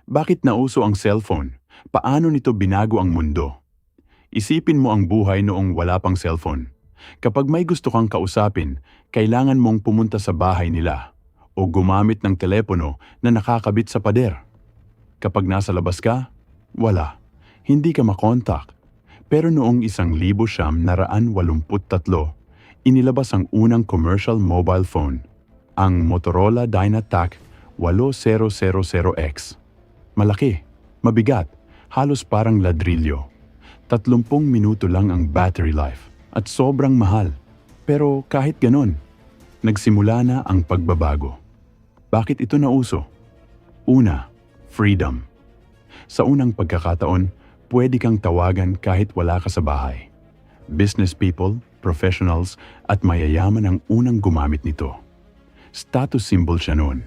Bakit nauso ang cellphone? Paano nito binago ang mundo? Isipin mo ang buhay noong wala pang cellphone. Kapag may gusto kang kausapin, kailangan mong pumunta sa bahay nila o gumamit ng telepono na nakakabit sa pader. Kapag nasa labas ka, wala. Hindi ka makontak. Pero noong 1983, inilabas ang unang commercial mobile phone, ang Motorola Dynatac 8000X. Malaki, mabigat, halos parang ladrilyo. 30 minuto lang ang battery life at sobrang mahal. Pero kahit ganon, nagsimula na ang pagbabago. Bakit ito nauso? Una, freedom. Sa unang pagkakataon, pwede kang tawagan kahit wala ka sa bahay. Business people, professionals at mayayaman ang unang gumamit nito. Status symbol siya noon.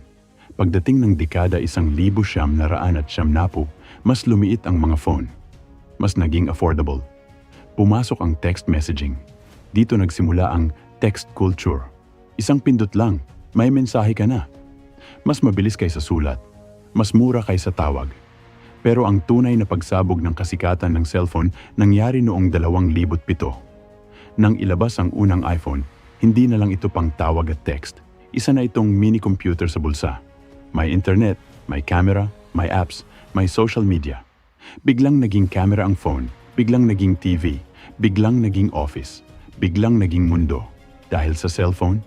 Pagdating ng dekada 1970, mas lumiit ang mga phone. Mas naging affordable. Pumasok ang text messaging. Dito nagsimula ang text culture. Isang pindot lang, may mensahe ka na. Mas mabilis kaysa sulat. Mas mura kaysa tawag. Pero ang tunay na pagsabog ng kasikatan ng cellphone nangyari noong 2007. Nang ilabas ang unang iPhone, hindi na lang ito pang tawag at text. Isa na itong mini computer sa bulsa. May internet, may camera, may apps, may social media. Biglang naging camera ang phone, biglang naging TV, biglang naging office, biglang naging mundo. Dahil sa cellphone,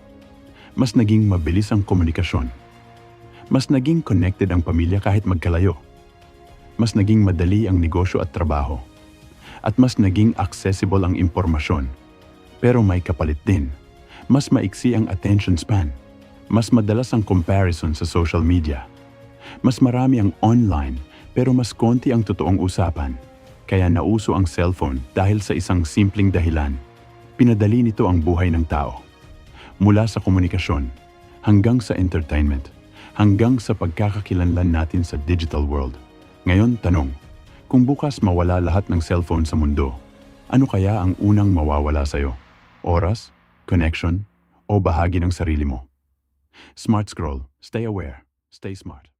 mas naging mabilis ang komunikasyon. Mas naging connected ang pamilya kahit magkalayo. Mas naging madali ang negosyo at trabaho. At mas naging accessible ang impormasyon. Pero may kapalit din. Mas maiksi ang attention span. Mas madalas ang comparison sa social media. Mas marami ang online, pero mas konti ang totoong usapan. Kaya nauso ang cellphone dahil sa isang simpleng dahilan. Pinadali nito ang buhay ng tao. Mula sa komunikasyon, hanggang sa entertainment, hanggang sa pagkakakilanlan natin sa digital world. Ngayon, tanong, kung bukas mawala lahat ng cellphone sa mundo, ano kaya ang unang mawawala sa'yo? Oras, connection, o bahagi ng sarili mo? Smart Scroll. Stay aware. Stay smart.